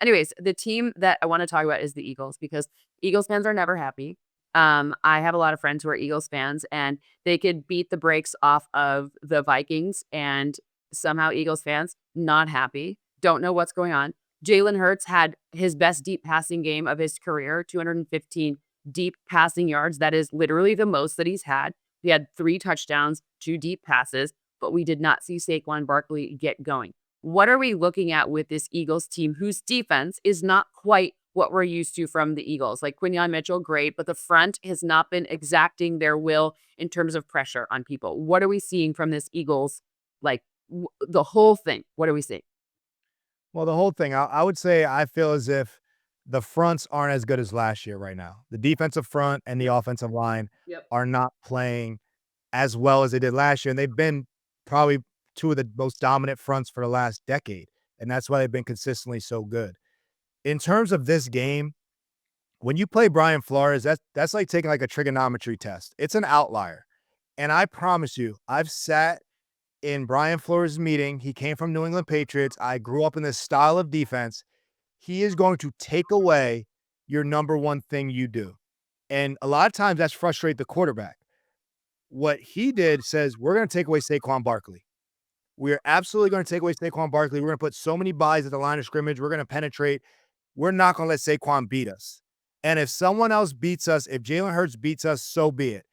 Anyways, the team that I want to talk about is the Eagles because Eagles fans are never happy. I have a lot of friends who are Eagles fans, and they could beat the brakes off of the Vikings, and somehow Eagles fans not happy, don't know what's going on. Jalen Hurts had his best deep passing game of his career, 215 deep passing yards. That is literally the most that he's had. He had 3 touchdowns, 2 deep passes, but we did not see Saquon Barkley get going. What are we looking at with this Eagles team whose defense is not quite what we're used to from the Eagles? Like Quinyon Mitchell, great, but the front has not been exacting their will in terms of pressure on people. What are we seeing from this Eagles? Like the whole thing. What are we seeing? Well, the whole thing, I would say I feel as if the fronts aren't as good as last year right now. The defensive front and the offensive line Yep. are not playing as well as they did last year, and they've been probably two of the most dominant fronts for the last decade, and that's why they've been consistently so good. In terms of this game, when you play Brian Flores, that's like taking like a trigonometry test. It's an outlier, and I promise you, I've sat in Brian Flores' meeting. He came from New England Patriots. I grew up in this style of defense. He is going to take away your number one thing you do. And a lot of times that's frustrate the quarterback. What he did says, we're going to take away Saquon Barkley. We're absolutely going to take away Saquon Barkley. We're going to put so many buys at the line of scrimmage. We're going to penetrate. We're not going to let Saquon beat us. And if someone else beats us, if Jalen Hurts beats us, so be it.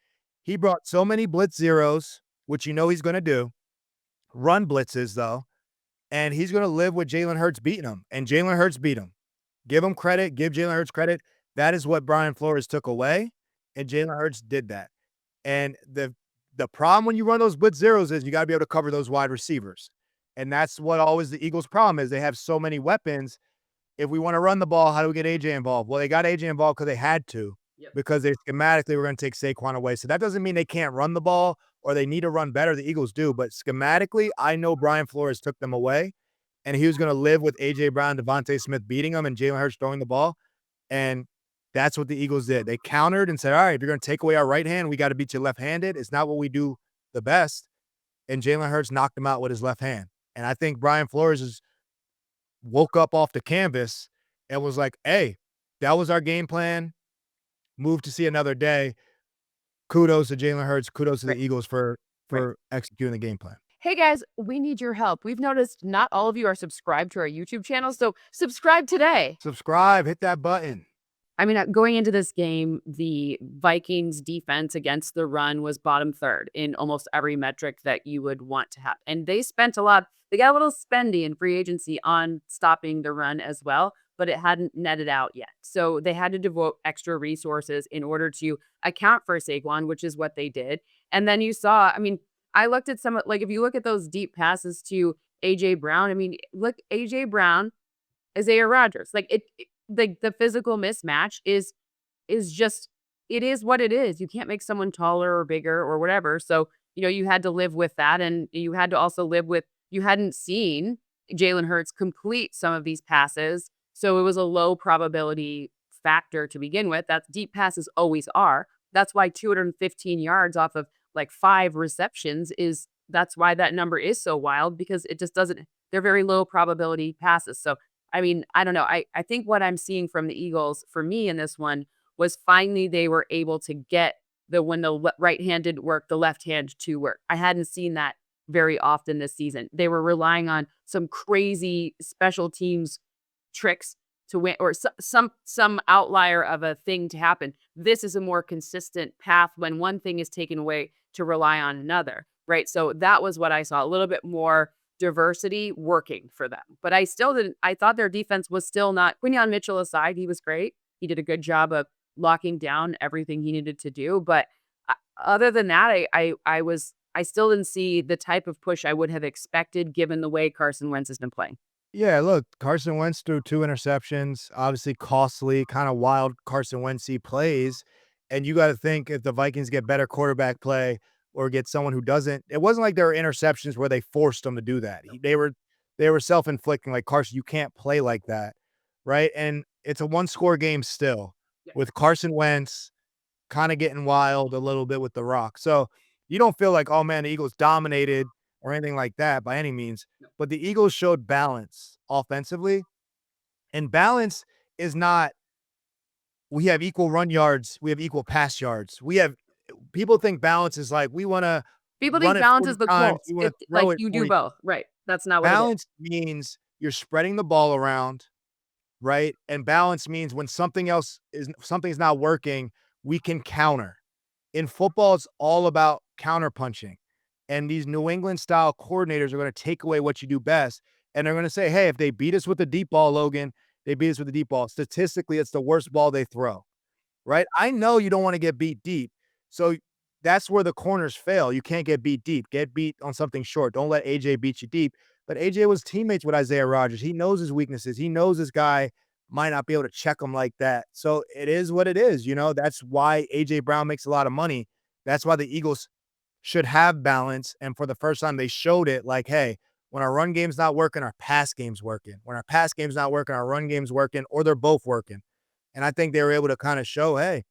He brought so many blitz zeros, which you know he's going to do, run blitzes though, and he's going to live with Jalen Hurts beating him. And Jalen Hurts beat him. Give him credit. Give Jalen Hurts credit. That is what Brian Flores took away, and Jalen Hurts did that. And the problem when you run those blitz zeros is you got to be able to cover those wide receivers. And that's what always the Eagles' problem is. They have so many weapons. If we want to run the ball, how do we get AJ involved? Well, they got AJ involved because they had to, Yep. because they schematically were going to take Saquon away. So that doesn't mean they can't run the ball or they need to run better. The Eagles do. But schematically, I know Brian Flores took them away, and he was going to live with AJ Brown, Devontae Smith beating him, and Jalen Hurts throwing the ball. And that's what the Eagles did. They countered and said, all right, if you're going to take away our right hand, we got to beat you left-handed. It's not what we do the best. And Jalen Hurts knocked him out with his left hand. And I think Brian Flores woke up off the canvas and was like, hey, that was our game plan. Move to see another day. Kudos to Jalen Hurts. Kudos to the Right. Eagles for Right. executing the game plan. Hey guys, we need your help. We've noticed not all of you are subscribed to our YouTube channel, so subscribe today. Subscribe, hit that button. I mean, going into this game, the Vikings defense against the run was bottom third in almost every metric that you would want to have. And they spent a lot, they got a little spendy in free agency on stopping the run as well, but it hadn't netted out yet. So they had to devote extra resources in order to account for Saquon, which is what they did. And then you saw, I mean, I looked at some, like if you look at those deep passes to AJ Brown, I mean, look, AJ Brown, Isaiah Rodgers, like the physical mismatch is just it is what it is. You can't make someone taller or bigger or whatever. So, you had to live with that, and you had to also live with you hadn't seen Jalen Hurts complete some of these passes. So it was a low probability factor to begin with. That's deep passes always are. That's why 215 yards off of like 5 receptions is that's why that number is so wild because it just doesn't they're very low probability passes. So I mean, I don't know. I think what I'm seeing from the Eagles for me in this one was finally they were able to get the when the right hand didn't work, the left hand to work. I hadn't seen that very often this season. They were relying on some crazy special teams tricks to win or some outlier of a thing to happen. This is a more consistent path when one thing is taken away to rely on another, right? So that was what I saw, a little bit more diversity working for them. But I still didn't I thought their defense was still not Quinyon Mitchell aside, he was great. He did a good job of locking down everything he needed to do, but other than that, I still didn't see the type of push I would have expected given the way Carson Wentz has been playing. Yeah, look, Carson Wentz threw 2 interceptions, obviously costly, kind of wild Carson Wentz-y plays, and you gotta think if the Vikings get better quarterback play or get someone who doesn't it wasn't like there were interceptions where they forced him to do that. They were self-inflicting, like, "Carson, you can't play like that," right? And it's a one-score game still Yeah. with Carson Wentz kinda getting wild a little bit with the rock. So, you don't feel like, "Oh, man, the Eagles dominated," or anything like that by any means, No. but the Eagles showed balance offensively, And balance is not we have equal run yards, we have equal pass yards. We have people think balance is like we wanna People run think it balance 40 is the times, Colts. we wanna It throw like, it you do 40 both. Right. That's not what it is. balance means you're spreading the ball around, right? And balance means when something's not working, we can counter. In football, it's all about counterpunching. And these New England style coordinators are going to take away what you do best. And they're going to say, hey, if they beat us with the deep ball, Logan, they beat us with the deep ball. Statistically, it's the worst ball they throw, right? I know you don't want to get beat deep. So that's where the corners fail. You can't get beat deep. Get beat on something short. Don't let AJ beat you deep. But AJ was teammates with Isaiah Rodgers. He knows his weaknesses. He knows this guy might not be able to check him like that. So it is what it is. That's why AJ Brown makes a lot of money. That's why the Eagles should have balance. And for the first time, they showed it like, hey, when our run game's not working, our pass game's working. When our pass game's not working, our run game's working, or they're both working. And I think they were able to kind of show, hey,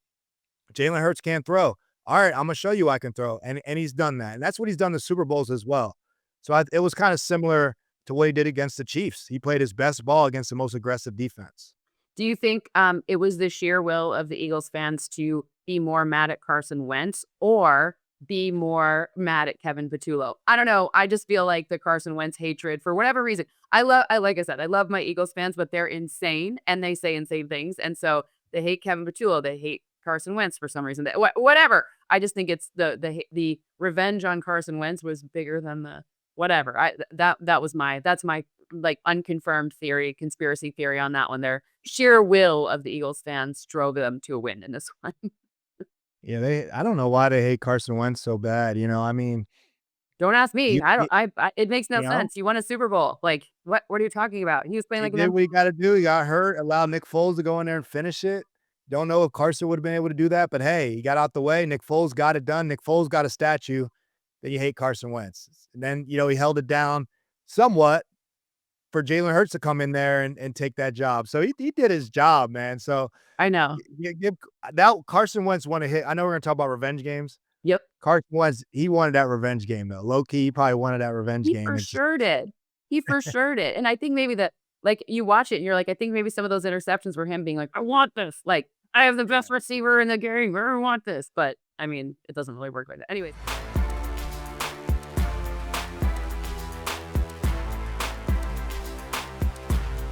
Jalen Hurts can't throw. All right, I'm gonna show you I can throw, and he's done that, and that's what he's done in the Super Bowls as well. So it was kind of similar to what he did against the Chiefs. He played his best ball against the most aggressive defense. Do you think, it was the sheer will of the Eagles fans to be more mad at Carson Wentz or be more mad at Kevin Patullo? I don't know. I just feel like the Carson Wentz hatred for whatever reason. I like I said, I love my Eagles fans, but they're insane and they say insane things. And so they hate Kevin Patullo. They hate Carson Wentz for some reason. Whatever. I just think it's the revenge on Carson Wentz was bigger than the whatever. That's my like unconfirmed theory, conspiracy theory on that one. Their sheer will of the Eagles fans drove them to a win in this one. Yeah, I don't know why they hate Carson Wentz so bad. I mean, Don't ask me. he, I don't. he I it makes no you know, sense. You won a Super Bowl. Like what? What are you talking about? He was playing he like an did what he got to do. He got hurt, allowed Nick Foles to go in there and finish it. Don't know if Carson would have been able to do that, but hey, he got out the way. Nick Foles got it done. Nick Foles got a statue. Then you hate Carson Wentz. And then, he held it down somewhat for Jalen Hurts to come in there and take that job. So he did his job, man. So I know. you give that Carson Wentz want to hit. I know we're gonna talk about revenge games. Yep. Carson Wentz, he wanted that revenge game though. Low key, he probably wanted that revenge He game. for It's just sure did. He for sure did. And I think maybe that like you watch it and you're like, I think maybe some of those interceptions were him being like, I want this. Like I have the yeah. best receiver in the game. I want this. But I mean, it doesn't really work like that. Anyways.